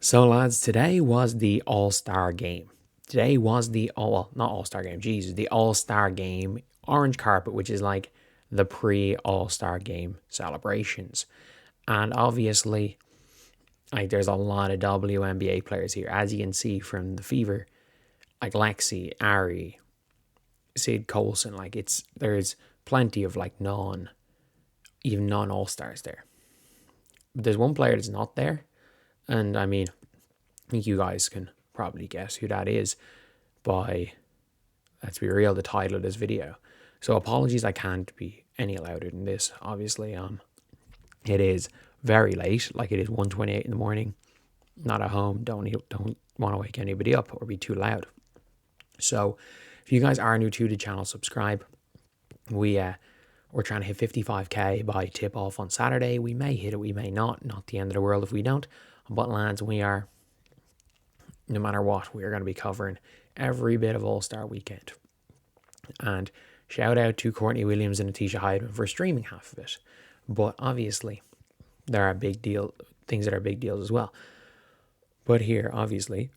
So, lads, today was the All-Star game. Today was the, not All-Star game, Jesus, the All-Star game orange carpet, which is like the pre-All-Star game celebrations. And obviously, like, there's a lot of WNBA players here, as you can see from the Fever, like Lexi, Ari, Sid Colson. Like, there's plenty of like even non-All-Stars there. But there's one player that's not there, and I mean, I think you guys can probably guess who that is by, let's be real, the title of this video. So apologies, I can't be any louder than this. Obviously, it is very late, like it is 1:28 in the morning. Not at home. Don't want to wake anybody up or be too loud. So, if you guys are new to the channel, subscribe. We're trying to hit 55k by tip off on Saturday. We may hit it, we may not. Not the end of the world if we don't. But lads, no matter what, we are going to be covering every bit of All-Star weekend. And shout out to Courtney Williams and Atisha Hydeman for streaming half of it. But obviously, there are things that are big deals as well. But here, obviously,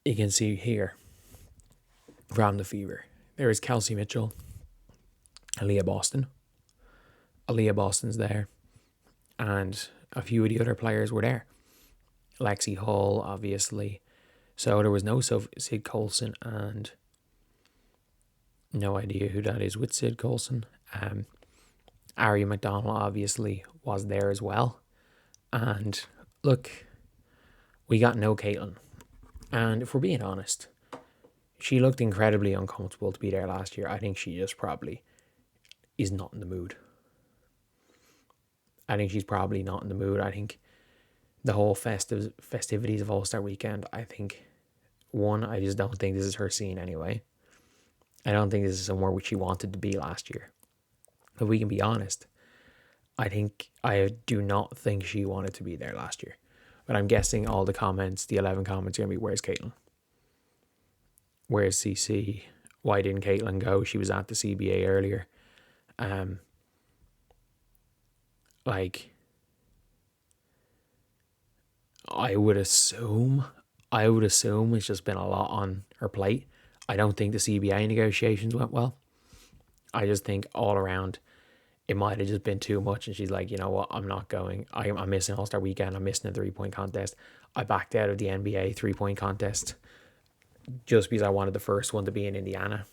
you can see here from the Fever, there is Kelsey Mitchell, Aaliyah Boston. Aaliyah Boston's there. And a few of the other players were there. Lexi Hall, obviously. So there was no Sid Colson, and no idea who that is with Sid Colson. Ari McDonald obviously was there as well. And look, we got no Caitlin. And if we're being honest, she looked incredibly uncomfortable to be there last year. I think she just probably is not in the mood. I think she's probably not in the mood. I think the whole festivities of All-Star Weekend, I just don't think this is her scene anyway. I don't think this is somewhere which she wanted to be last year. If we can be honest, I do not think she wanted to be there last year. But I'm guessing all the 11 comments are going to be, where's Caitlin? Where's CC? Why didn't Caitlin go? She was at the CBA earlier. I would assume it's just been a lot on her plate. I don't think the CBA negotiations went well. I just think all around it might have just been too much, and she's like, you know what, I'm not going. I'm missing All-Star Weekend. I'm missing a 3-point contest. I backed out of the NBA 3-point contest just because I wanted the first one to be in Indiana.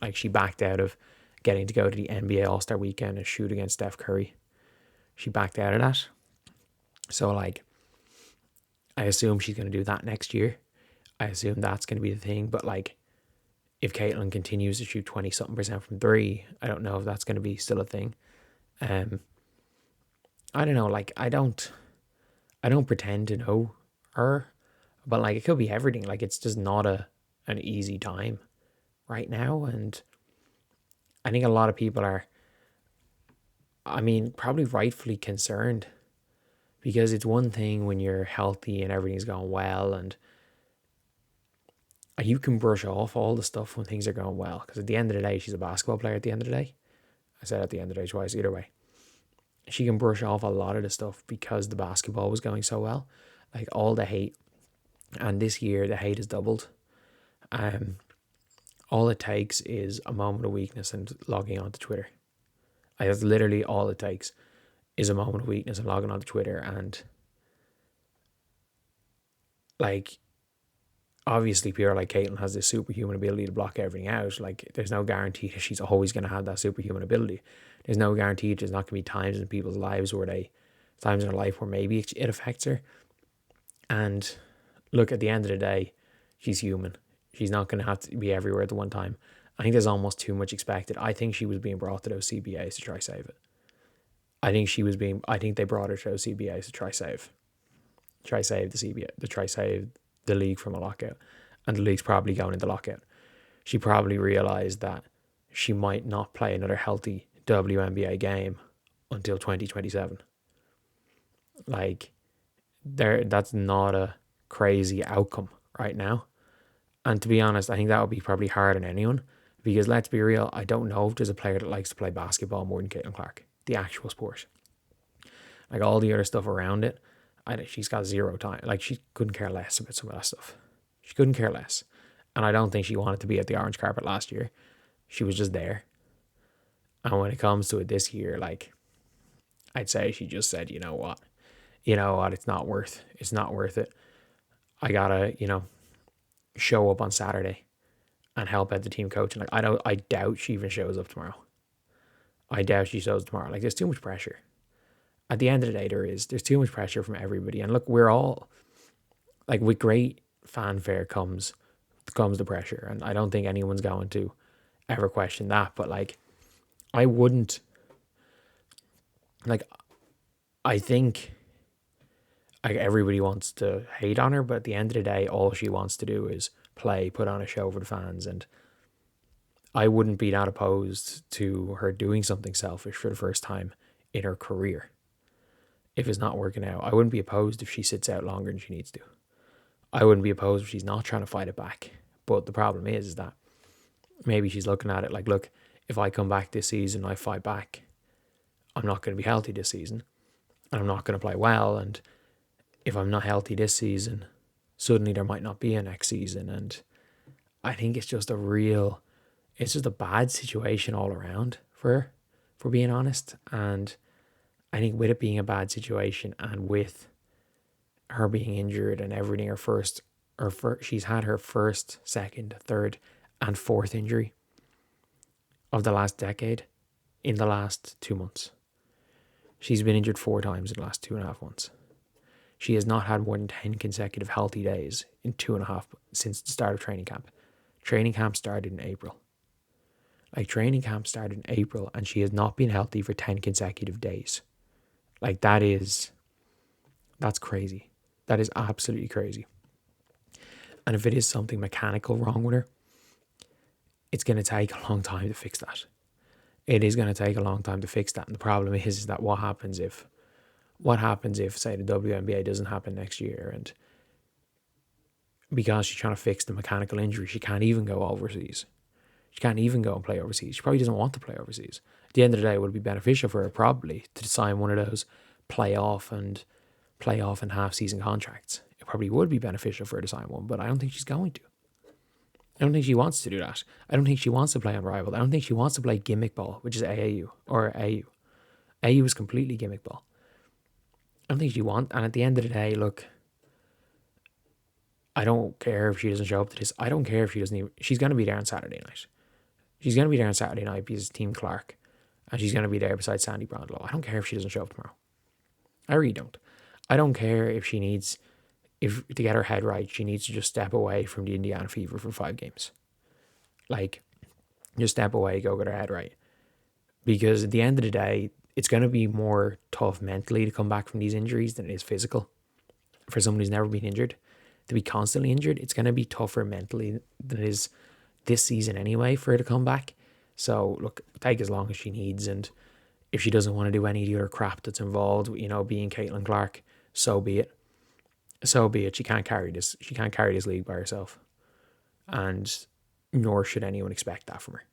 Like, she backed out of getting to go to the NBA All-Star Weekend and shoot against Steph Curry. She backed out of that. So, like, I assume she's going to do that next year. I assume that's going to be the thing. But, like, if Caitlin continues to shoot 20-something% from 3, I don't know if that's going to be still a thing. I don't know. Like, I don't pretend to know her. But, like, it could be everything. Like, it's just not an easy time right now. And I think a lot of people are, probably rightfully concerned. Because it's one thing when you're healthy and everything's going well, and you can brush off all the stuff when things are going well. Because at the end of the day, she's a basketball player at the end of the day. I said at the end of the day twice, either way. She can brush off a lot of the stuff because the basketball was going so well. Like, all the hate. And this year, the hate is doubled. All it takes is a moment of weakness and logging onto Twitter. Like, that's literally all it takes. Is a moment of weakness and logging onto Twitter, and like, obviously people like Caitlin has this superhuman ability to block everything out. Like, there's no guarantee that she's always going to have that superhuman ability. There's no guarantee there's not going to be times in people's lives times in her life where maybe it affects her. And look, at the end of the day, she's human. She's not going to have to be everywhere at the one time. I think there's almost too much expected. I think she was being brought to those CBAs to try save it. I think they brought her to those CBAs to try save the CBA, to try save the league from a lockout. And the league's probably going into lockout. She probably realised that she might not play another healthy WNBA game until 2027. Like, that's not a crazy outcome right now. And to be honest, I think that would be probably hard on anyone. Because let's be real, I don't know if there's a player that likes to play basketball more than Caitlin Clark. The actual sport. Like, all the other stuff around it, she's got zero time. Like, she couldn't care less about some of that stuff. She couldn't care less. And I don't think she wanted to be at the orange carpet last year. She was just there. And when it comes to it this year, like, I'd say she just said, you know what, it's not worth it. I gotta, show up on Saturday and help out the team coaching. Like, I doubt she even shows up tomorrow. I doubt she shows tomorrow. Like, there's too much pressure. At the end of the day, there's too much pressure from everybody. And look, we're all, like, with great fanfare comes the pressure. And I don't think anyone's going to ever question that. But, like, I wouldn't, like, I think, like, everybody wants to hate on her, but at the end of the day, all she wants to do is play, put on a show for the fans. And I wouldn't be that opposed to her doing something selfish for the first time in her career. If it's not working out, I wouldn't be opposed if she sits out longer than she needs to. I wouldn't be opposed if she's not trying to fight it back. But the problem is that maybe she's looking at it like, look, if I come back this season, I fight back, I'm not going to be healthy this season, and I'm not going to play well. And if I'm not healthy this season, suddenly there might not be a next season. And I think it's just a bad situation all around for her, for being honest. And I think with it being a bad situation and with her being injured and everything, she's had her first, second, third, and fourth injury of the last decade in the last 2 months. She's been injured 4 times in the last 2.5 months. She has not had more than 10 consecutive healthy days in 2.5 since the start of training camp. Training camp started in April. Training camp started in April and she has not been healthy for 10 consecutive days. Like, that's crazy. That is absolutely crazy. And if it is something mechanical wrong with her, it's going to take a long time to fix that. It is going to take a long time to fix that. And the problem is that what happens if, say, the WNBA doesn't happen next year, and because she's trying to fix the mechanical injury, she can't even go overseas. She can't even go and play overseas. She probably doesn't want to play overseas. At the end of the day, it would be beneficial for her probably to sign one of those playoff and half-season contracts. It probably would be beneficial for her to sign one, but I don't think she's going to. I don't think she wants to do that. I don't think she wants to play unrivaled. I don't think she wants to play gimmick ball, which is AAU or AU. AU is completely gimmick ball. I don't think she wants, and at the end of the day, look, I don't care if she doesn't show up to this. I don't care if she doesn't even, she's going to be there on Saturday night. She's going to be there on Saturday night because it's Team Clark, and she's going to be there beside Sandy Brownlow. I don't care if she doesn't show up tomorrow. I really don't. I don't care if if to get her head right, she needs to just step away from the Indiana Fever for 5 games. Like, just step away, go get her head right. Because at the end of the day, it's going to be more tough mentally to come back from these injuries than it is physical. For someone who's never been injured, to be constantly injured, it's going to be tougher mentally than it is this season anyway for her to come back. So, look, take as long as she needs, and if she doesn't want to do any of the other crap that's involved, being Caitlin Clark, so be it. So be it. She can't carry this league by herself. And nor should anyone expect that from her.